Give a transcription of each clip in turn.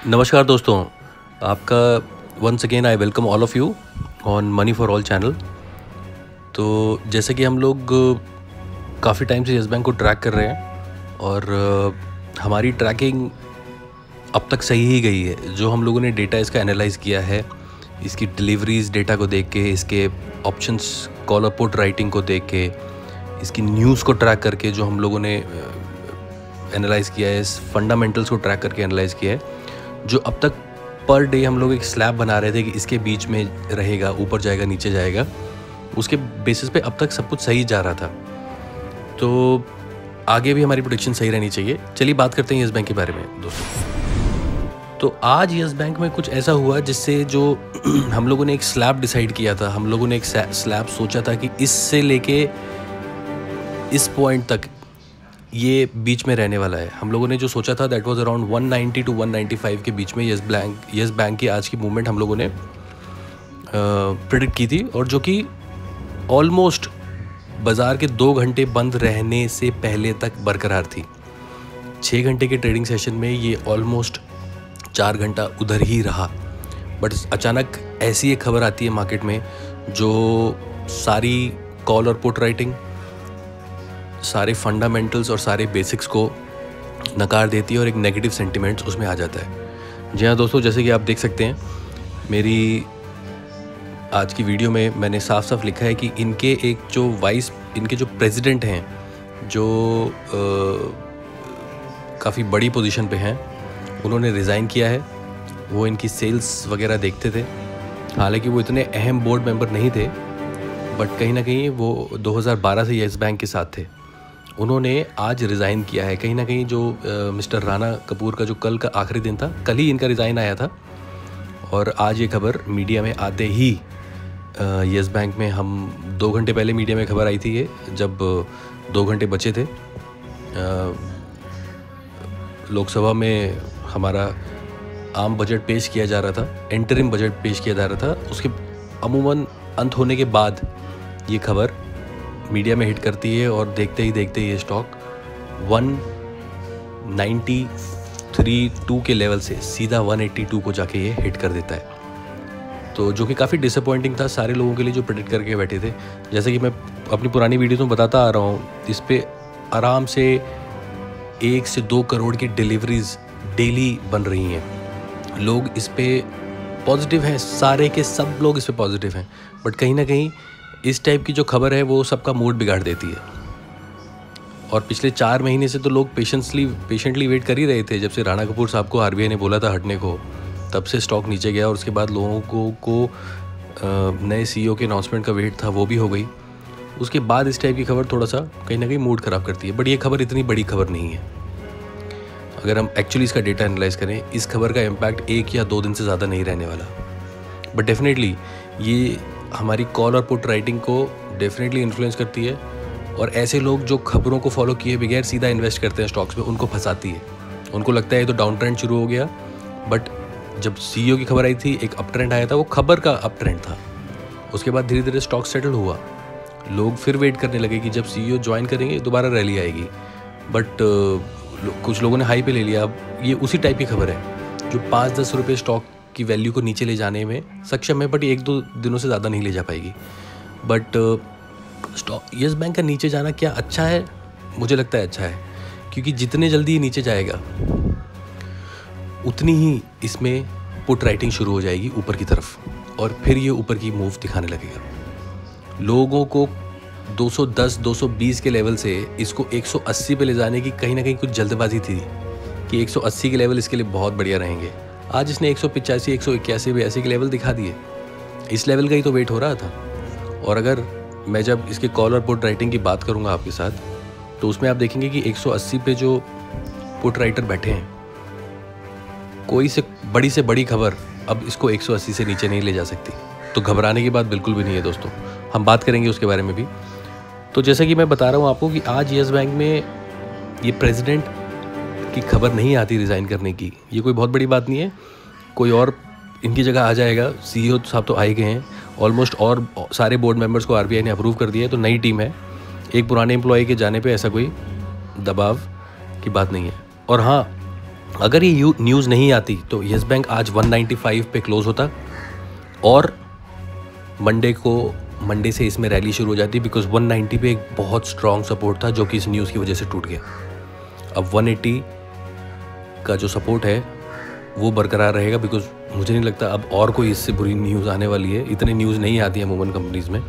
नमस्कार दोस्तों, आपका once again I welcome all of you on money for all channel. तो जैसे कि हम लोग काफ़ी टाइम से येस बैंक को ट्रैक कर रहे हैं और हमारी ट्रैकिंग अब तक सही ही गई है। जो हम लोगों ने डेटा इसका एनालाइज़ किया है, इसकी डिलीवरीज डेटा को देख के, इसके ऑप्शंस कॉल और पुट राइटिंग को देख के, इसकी न्यूज़ को ट्रैक करके जो हम लोगों ने एनालाइज़ किया है, इस फंडामेंटल्स को ट्रैक करके एनालाइज़ किया है, जो अब तक पर डे हम लोग एक स्लैब बना रहे थे कि इसके बीच में रहेगा, ऊपर जाएगा, नीचे जाएगा, उसके बेसिस पे अब तक सब कुछ सही जा रहा था। तो आगे भी हमारी प्रेडिक्शन सही रहनी चाहिए। चलिए बात करते हैं येस बैंक के बारे में दोस्तों। तो आज येस बैंक में कुछ ऐसा हुआ जिससे जो हम लोगों ने एक स्लैब डिसाइड किया था, हम लोगों ने एक स्लैब सोचा था कि इससे लेके इस पॉइंट तक ये बीच में रहने वाला है। हम लोगों ने जो सोचा था दैट वाज अराउंड 190 टू 195 के बीच में येस बैंक की आज की मूवमेंट हम लोगों ने प्रेडिक्ट की थी, और जो कि ऑलमोस्ट बाज़ार के 2 घंटे बंद रहने से पहले तक बरकरार थी। 6 घंटे के ट्रेडिंग सेशन में ये ऑलमोस्ट 4 घंटा उधर ही रहा, बट अचानक ऐसी एक खबर आती है मार्केट में जो सारी कॉल और पुट राइटिंग, सारे फंडामेंटल्स और सारे बेसिक्स को नकार देती है और एक नेगेटिव सेंटिमेंट्स उसमें आ जाता है। जी हाँ दोस्तों, जैसे कि आप देख सकते हैं मेरी आज की वीडियो में मैंने साफ साफ लिखा है कि इनके जो प्रेसिडेंट हैं, जो काफ़ी बड़ी पोजीशन पे हैं, उन्होंने रिज़ाइन किया है। वो इनकी सेल्स वगैरह देखते थे, हालांकि वो इतने अहम बोर्ड मेंबर नहीं थे, बट कहीं ना कहीं वो 2012 से येस बैंक के साथ थे। उन्होंने आज रिज़ाइन किया है। कहीं ना कहीं जो मिस्टर राणा कपूर का जो कल का आखिरी दिन था, कल ही इनका रिज़ाइन आया था, और आज ये खबर मीडिया में आते ही येस बैंक में हम 2 घंटे पहले मीडिया में खबर आई थी, ये जब 2 घंटे बचे थे लोकसभा में हमारा आम बजट पेश किया जा रहा था, इंटरिम बजट पेश किया जा रहा था। उसके अमूमन अंत होने के बाद ये खबर मीडिया में हिट करती है और देखते ही ये स्टॉक 193.2 के लेवल से सीधा 182 को जाके ये हिट कर देता है। तो जो कि काफ़ी डिसअपॉइंटिंग था सारे लोगों के लिए जो प्रेडिक्ट करके बैठे थे। जैसे कि मैं अपनी पुरानी वीडियो में बताता आ रहा हूँ, इस पे आराम से 1 से 2 करोड़ की डिलीवरीज डेली बन रही हैं। लोग इस पे पॉजिटिव हैं, सारे के सब लोग इस पे पॉजिटिव हैं, बट कहीं ना कहीं इस टाइप की जो खबर है वो सबका मूड बिगाड़ देती है। और पिछले 4 महीने से तो लोग पेशेंटली वेट कर ही रहे थे। जब से राणा कपूर साहब को आरबीआई ने बोला था हटने को, तब से स्टॉक नीचे गया, और उसके बाद लोगों को नए सीईओ के अनाउंसमेंट का वेट था, वो भी हो गई। उसके बाद इस टाइप की खबर थोड़ा सा कहीं ना कहीं मूड ख़राब करती है, बट ये खबर इतनी बड़ी खबर नहीं है। अगर हम एक्चुअली इसका डेटा एनालाइज करें, इस खबर का इम्पैक्ट 1 या 2 दिन से ज़्यादा नहीं रहने वाला, बट डेफिनेटली ये हमारी कॉल और पुट राइटिंग को डेफिनेटली इन्फ्लुएंस करती है। और ऐसे लोग जो खबरों को फॉलो किए बगैर सीधा इन्वेस्ट करते हैं स्टॉक्स में, उनको फंसाती है। उनको लगता है ये तो डाउन ट्रेंड शुरू हो गया, बट जब सीईओ की खबर आई थी, एक अप ट्रेंड आया था, वो खबर का अप ट्रेंड था। उसके बाद धीरे धीरे स्टॉक सेटल हुआ, लोग फिर वेट करने लगे कि जब सीईओ ज्वाइन करेंगे दोबारा रैली आएगी, बट कुछ लोगों ने हाई पे ले लिया। अब ये उसी टाइप की खबर है जो 5-10 रुपये स्टॉक की वैल्यू को नीचे ले जाने में सक्षम है, बट 1-2 दिनों से ज़्यादा नहीं ले जा पाएगी। बट स्टॉक येस बैंक का नीचे जाना क्या अच्छा है? मुझे लगता है अच्छा है, क्योंकि जितने जल्दी ये नीचे जाएगा उतनी ही इसमें पुट राइटिंग शुरू हो जाएगी ऊपर की तरफ, और फिर ये ऊपर की मूव दिखाने लगेगा। लोगों को 210-220 के लेवल से इसको 180 पे ले जाने की कहीं ना कहीं कुछ जल्दबाजी थी कि 180 के लेवल इसके लिए बहुत बढ़िया रहेंगे। आज इसने 185-181 के लेवल दिखा दिए। इस लेवल का ही तो वेट हो रहा था। और अगर मैं जब इसके कॉल और पुट राइटिंग की बात करूंगा आपके साथ, तो उसमें आप देखेंगे कि 180 पे जो पुट राइटर बैठे हैं, कोई से बड़ी खबर अब इसको 180 से नीचे नहीं ले जा सकती। तो घबराने की बात बिल्कुल भी नहीं है दोस्तों, हम बात करेंगे उसके बारे में भी। तो जैसे कि मैं बता रहा हूँ आपको कि आज येस बैंक में ये प्रेसिडेंट की खबर नहीं आती रिज़ाइन करने की, ये कोई बहुत बड़ी बात नहीं है। कोई और इनकी जगह आ जाएगा। सीईओ साहब तो आए गए हैं ऑलमोस्ट, और सारे बोर्ड मेंबर्स को आरबीआई ने अप्रूव कर दिया है, तो नई टीम है। एक पुराने एम्प्लॉय के जाने पे ऐसा कोई दबाव की बात नहीं है। और हाँ, अगर ये न्यूज़ नहीं आती तो येस बैंक आज 195 पे क्लोज होता और मंडे से इसमें रैली शुरू हो जाती, बिकॉज 190 पे एक बहुत स्ट्रॉन्ग सपोर्ट था जो कि इस न्यूज़ की वजह से टूट गया। अब 180 का जो सपोर्ट है वो बरकरार रहेगा, बिकॉज मुझे नहीं लगता अब और कोई इससे बुरी न्यूज़ आने वाली है। इतनी न्यूज़ नहीं आती है अमूमन कंपनीज़ में।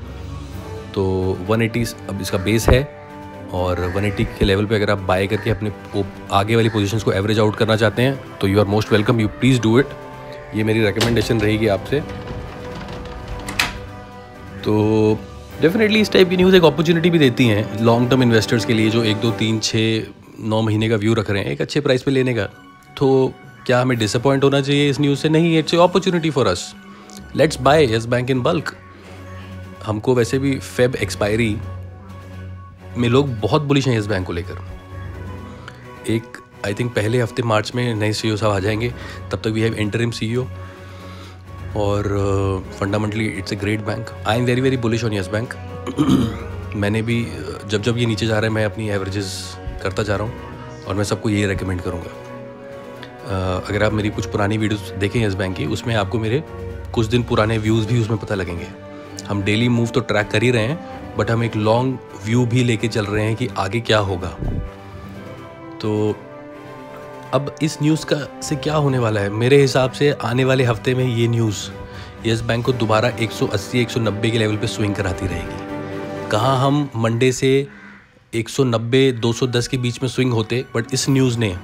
तो 180 अब इसका बेस है और 180 के लेवल पे अगर आप बाय करके अपने आगे वाली पोजीशंस को एवरेज आउट करना चाहते हैं तो you are most welcome, you please do it. ये मेरी रिकमेंडेशन रहेगी आपसे। तो डेफिनेटली इस टाइप की न्यूज़ एक अपॉर्चुनिटी भी देती हैं लॉन्ग टर्म इन्वेस्टर्स के लिए जो 1 2 3 6 9 महीने का व्यू रख रहे हैं एक अच्छे प्राइस पे लेने का। तो क्या हमें डिसअपॉइंट होना चाहिए इस न्यूज़ से? नहीं, it's a opportunity for us, let's buy Yes Bank in bulk. हमको वैसे भी फेब एक्सपायरी में लोग बहुत बुलिश हैं येस बैंक को लेकर। एक आई थिंक पहले हफ्ते मार्च में नए सीईओ साहब आ जाएंगे, तब तक वी हैव इंटरिम सीईओ और fundamentally it's a great bank. I am very very bullish on Yes bank. मैंने भी जब ये नीचे जा रहा है मैं अपनी एवरेजेस करता जा रहा हूँ और मैं सबको ये रेकमेंड करूँगा। अगर आप मेरी कुछ पुरानी वीडियोस देखें येस बैंक की, उसमें आपको मेरे कुछ दिन पुराने व्यूज़ भी उसमें पता लगेंगे। हम डेली मूव तो ट्रैक कर ही रहे हैं, बट हम एक लॉन्ग व्यू भी लेके चल रहे हैं कि आगे क्या होगा। तो अब इस न्यूज़ का से क्या होने वाला है? मेरे हिसाब से आने वाले हफ्ते में ये न्यूज़ येस बैंक को दोबारा 180-190 के लेवल पे स्विंग कराती रहेगी। कहाँ हम मंडे से 190-210 के बीच में स्विंग होते, बट इस न्यूज़ ने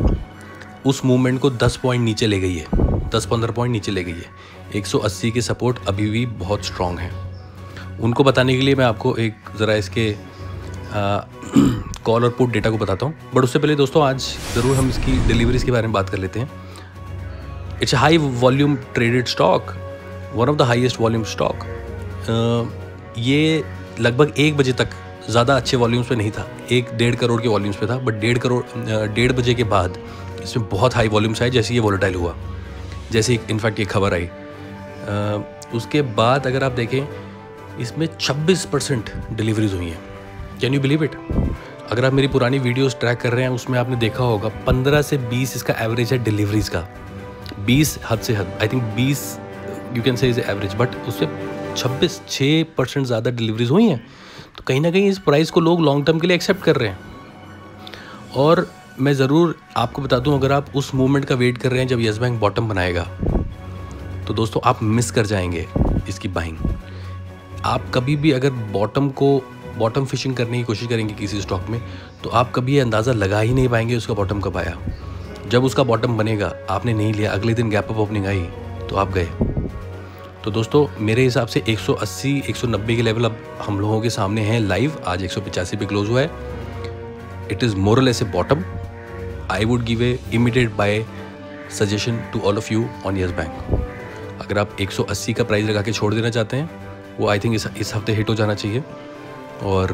उस मूवमेंट को 10 पॉइंट नीचे ले गई है, 10-15 पॉइंट नीचे ले गई है। 180 के सपोर्ट अभी भी बहुत स्ट्रॉन्ग हैं। उनको बताने के लिए मैं आपको एक ज़रा इसके कॉल और पुट डेटा को बताता हूँ, बट उससे पहले दोस्तों आज ज़रूर हम इसकी डिलीवरीज के बारे में बात कर लेते हैं। It's high volume traded stock, one of the highest volume stock. ये लगभग 1 बजे तक ज़्यादा अच्छे वॉल्यूम्स पे नहीं था, 1-1.5 करोड़ के वॉल्यूम्स पे था, बट 1.5 बजे के बाद इसमें बहुत हाई वॉल्यूम्स आए जैसे ये वॉलेटाइल हुआ, जैसे इनफैक्ट ये खबर आई। उसके बाद अगर आप देखें इसमें 26% डिलीवरीज हुई हैं। Can you believe it? अगर आप मेरी पुरानी वीडियोस ट्रैक कर रहे हैं उसमें आपने देखा होगा 15 से 20 इसका एवरेज है डिलीवरीज का। 20 हद से हद, I think 20 you can say is average, but उससे 6% ज़्यादा डिलीवरीज हुई हैं। तो कहीं ना कहीं इस प्राइस को लोग लॉन्ग टर्म के लिए एक्सेप्ट कर रहे हैं। और मैं ज़रूर आपको बता दूं, अगर आप उस मूवमेंट का वेट कर रहे हैं जब येस बैंक बॉटम बनाएगा, तो दोस्तों आप मिस कर जाएंगे इसकी बाइंग। आप कभी भी अगर बॉटम फिशिंग करने की कोशिश करेंगे किसी स्टॉक में, तो आप कभी ये अंदाज़ा लगा ही नहीं पाएंगे उसका बॉटम कब आया। जब उसका बॉटम बनेगा, आपने नहीं लिया, अगले दिन गैप अप ओपनिंग आई तो आप गए। तो दोस्तों मेरे हिसाब से 180-190 के लेवल अब हम लोगों के सामने हैं लाइव। आज 185 पे क्लोज हुआ है। It is more or less a bottom. I would give a immediate buy suggestion to all of you on Yes Bank. अगर आप 180 का प्राइस लगा के छोड़ देना चाहते हैं, वो आई थिंक इस हफ्ते हिट हो जाना चाहिए और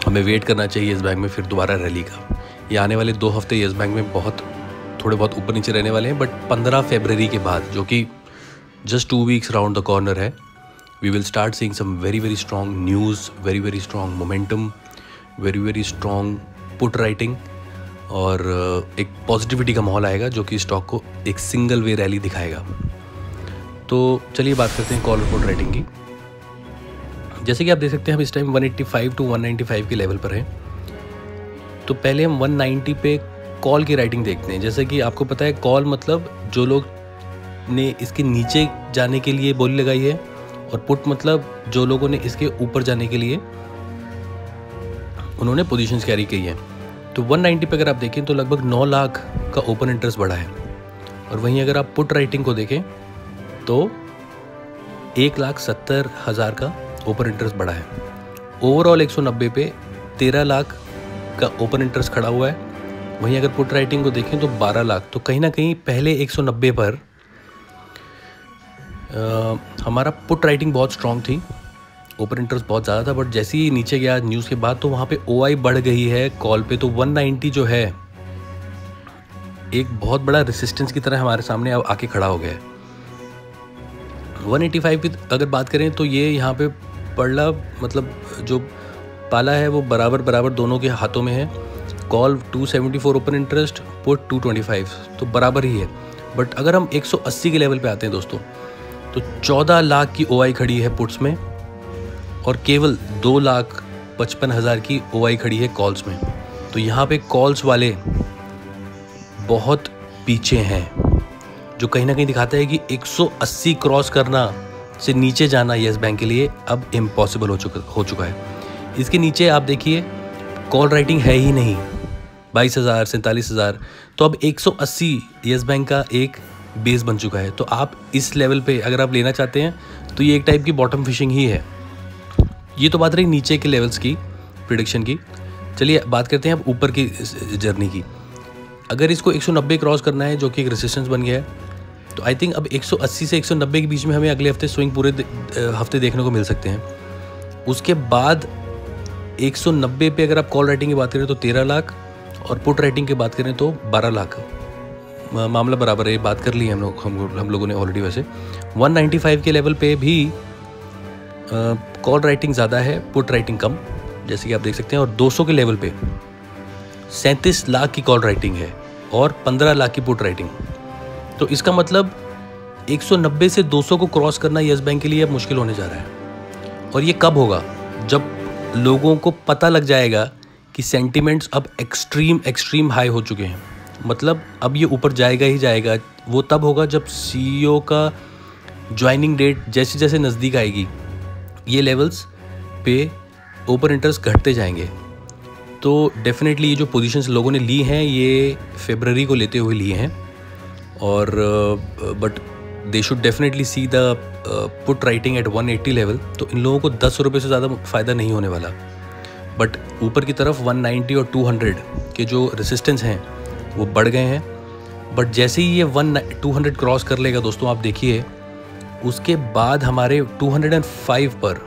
हमें वेट करना चाहिए येस बैंक में फिर दोबारा रैली का। ये आने वाले 2 हफ्ते येस बैंक में थोड़े बहुत ऊपर नीचे रहने वाले हैं, बट 15 फरवरी के बाद, जो कि just 2 weeks round the corner है, we will start seeing some very very strong news, very very strong momentum, very very strong put writing और एक पॉजिटिविटी का माहौल आएगा जो कि स्टॉक को एक सिंगल वे रैली दिखाएगा। तो चलिए बात करते हैं कॉल और पुट राइटिंग की। जैसे कि आप देख सकते हैं हम इस टाइम 185 to 195 के लेवल पर हैं। तो पहले हम 190 पे कॉल की राइटिंग देखते हैं। जैसे कि आपको पता है कॉल मतलब जो लोग ने इसके नीचे जाने के लिए बोली लगाई है, और पुट मतलब जो लोगों ने इसके ऊपर जाने के लिए उन्होंने पोजीशंस कैरी की हैं। तो 190 पे अगर आप देखें तो लगभग 9 लाख का ओपन इंटरेस्ट बढ़ा है, और वहीं अगर आप पुट राइटिंग को देखें तो 1,70,000 का ओपन इंटरेस्ट बढ़ा है। ओवरऑल 190 पे 13 लाख का ओपन इंटरेस्ट खड़ा हुआ है। वहीं अगर पुट राइटिंग को देखें तो 12 लाख। तो कहीं ना कहीं पहले 190 पर हमारा पुट राइटिंग बहुत स्ट्रॉन्ग थी, ओपन इंटरेस्ट बहुत ज़्यादा था, बट जैसे ही नीचे गया न्यूज़ के बाद तो वहाँ पे ओआई बढ़ गई है कॉल पे। तो 190 जो है एक बहुत बड़ा रेसिस्टेंस की तरह हमारे सामने अब आके खड़ा हो गया है। 185 की अगर बात करें तो ये यहाँ पे पड़ला मतलब जो पाला है वो बराबर दोनों के हाथों में है। कॉल 274 ओपन इंटरेस्ट, पुट 225, तो बराबर ही है। बट अगर हम 180 के लेवल पे आते हैं दोस्तों, तो 14 लाख की OI खड़ी है पुट्स में और केवल 2,55,000 की OI खड़ी है कॉल्स में। तो यहाँ पे कॉल्स वाले बहुत पीछे हैं, जो कहीं ना कहीं दिखाता है कि 180 क्रॉस करना से नीचे जाना येस बैंक के लिए अब इम्पॉसिबल हो चुका है। इसके नीचे आप देखिए कॉल राइटिंग है ही नहीं, 22,000 47,000, तो अब 180 येस बैंक का एक बेस बन चुका है। तो आप इस लेवल पे अगर आप लेना चाहते हैं तो ये एक टाइप की बॉटम फिशिंग ही है। ये तो बात रही नीचे के लेवल्स की प्रिडिक्शन की। चलिए बात करते हैं अब ऊपर की जर्नी की। अगर इसको 190 क्रॉस करना है, जो कि एक रेसिस्टेंस बन गया है, तो आई थिंक अब 180 से 190 के बीच में हमें अगले हफ्ते स्विंग पूरे हफ्ते देखने को मिल सकते हैं। उसके बाद 190 पे अगर आप कॉल राइटिंग की बात करें तो 13 लाख और पुट राइटिंग की बात करें तो 12 लाख। मामला बराबर है, बात कर ली है हम लोगों ने ऑलरेडी। वैसे 195 के लेवल पे भी कॉल राइटिंग ज़्यादा है, पुट राइटिंग कम, जैसे कि आप देख सकते हैं। और 200 के लेवल पे 37 लाख की कॉल राइटिंग है और 15 लाख की पुट राइटिंग। तो इसका मतलब 190 से 200 को क्रॉस करना येस बैंक के लिए अब मुश्किल होने जा रहा है। और ये कब होगा? जब लोगों को पता लग जाएगा कि सेंटिमेंट्स अब एक्सट्रीम हाई हो चुके हैं, मतलब अब ये ऊपर जाएगा ही जाएगा। वो तब होगा जब CEO का ज्वाइनिंग डेट जैसे जैसे नज़दीक आएगी, ये लेवल्स पे ओपन इंटरेस्ट घटते जाएंगे। तो डेफिनेटली ये जो पोजीशंस लोगों ने ली हैं ये फरवरी को लेते हुए लिए हैं, और but they should definitely see the put writing at 180 level. तो इन लोगों को 10 रुपये से ज़्यादा फ़ायदा नहीं होने वाला। बट ऊपर की तरफ 190 और 200 के जो रेसिस्टेंस हैं वो बढ़ गए हैं। बट जैसे ही ये 200 क्रॉस कर लेगा दोस्तों, आप देखिए उसके बाद हमारे 205 पर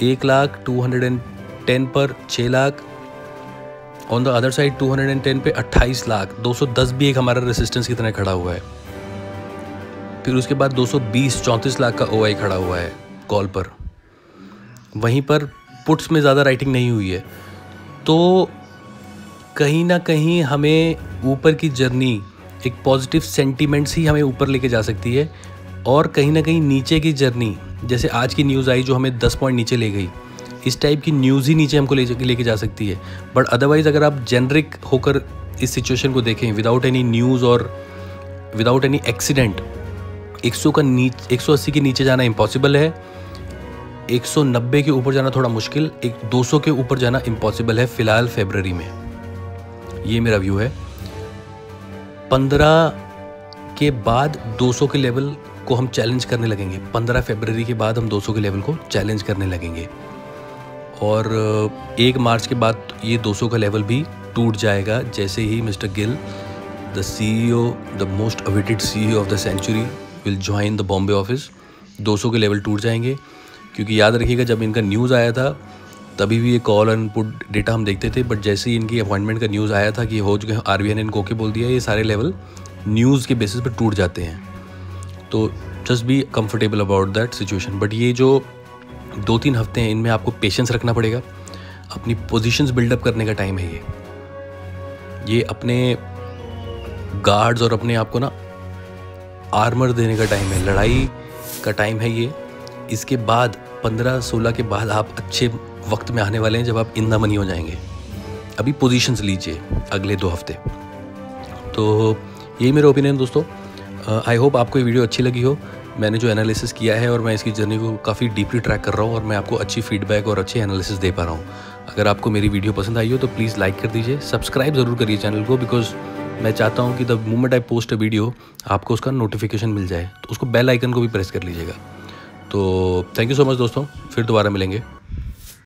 1 लाख, 210 पर 6 lakh, on the other side 210 पे 28 लाख, 210 भी एक हमारा रेसिस्टेंस की तरह खड़ा हुआ है। फिर उसके बाद 220 34 लाख का OI खड़ा हुआ है कॉल पर। वहीं पर पुट्स में ज़्यादा राइटिंग नहीं हुई है। तो कहीं ना कहीं हमें ऊपर की जर्नी एक पॉजिटिव सेंटीमेंट्स ही हमें ऊपर लेके जा सकती है, और कहीं ना कहीं नीचे की जर्नी, जैसे आज की न्यूज़ आई जो हमें 10 पॉइंट नीचे ले गई, इस टाइप की न्यूज़ ही नीचे हमको लेके जा सकती है। बट अदरवाइज़ अगर आप जेनरिक होकर इस सिचुएशन को देखें विदाउट एनी न्यूज़ और विदाउट एनी एक्सीडेंट, 180 के नीचे जाना इम्पॉसिबल है, 190 के ऊपर जाना थोड़ा मुश्किल, 200 के ऊपर जाना इम्पॉसिबल है फ़िलहाल फरवरी में। ये मेरा व्यू है। 15 के बाद 200 के लेवल को हम चैलेंज करने लगेंगे। 15 फरवरी के बाद हम 200 के लेवल को चैलेंज करने लगेंगे, और 1 मार्च के बाद ये 200 का लेवल भी टूट जाएगा, जैसे ही mister Gill, the CEO, the most awaited CEO of the century, will join the Bombay office. 200 के लेवल टूट जाएंगे, क्योंकि याद रखिएगा जब इनका न्यूज़ आया था तभी भी ये कॉल एंड पुट डेटा हम देखते थे, बट जैसे ही इनकी अपॉइंटमेंट का न्यूज़ आया था कि हो चुके हैं, RBI ने इनको ओके बोल दिया, ये सारे लेवल न्यूज़ के बेसिस पर टूट जाते हैं। तो just be comfortable about that situation. But ये जो 2-3 हफ्ते हैं, इनमें आपको पेशेंस रखना पड़ेगा, अपनी पोजीशंस बिल्डअप करने का टाइम है ये अपने गार्ड्स और अपने आप को ना आर्मर देने का टाइम है, लड़ाई का टाइम है ये। इसके बाद 15-16 के बाद आप अच्छे वक्त में आने वाले हैं जब आप इन द मनी हो जाएंगे। अभी पोजीशंस लीजिए अगले 2 हफ्ते। तो यही मेरा ओपिनियन दोस्तों। आई होप आपको ये वीडियो अच्छी लगी हो। मैंने जो एनालिसिस किया है और मैं इसकी जर्नी को काफ़ी डीपली ट्रैक कर रहा हूँ, और मैं आपको अच्छी फीडबैक और अच्छे एनालिसिस दे पा रहा हूँ। अगर आपको मेरी वीडियो पसंद आई हो तो प्लीज़ लाइक कर दीजिए, सब्सक्राइब ज़रूर करिए चैनल को, बिकॉज मैं चाहता हूँ कि the moment I post a video आपको उसका नोटिफिकेशन मिल जाए, तो उसको बेल आइकन को भी प्रेस कर लीजिएगा। तो थैंक यू सो मच दोस्तों, फिर दोबारा मिलेंगे।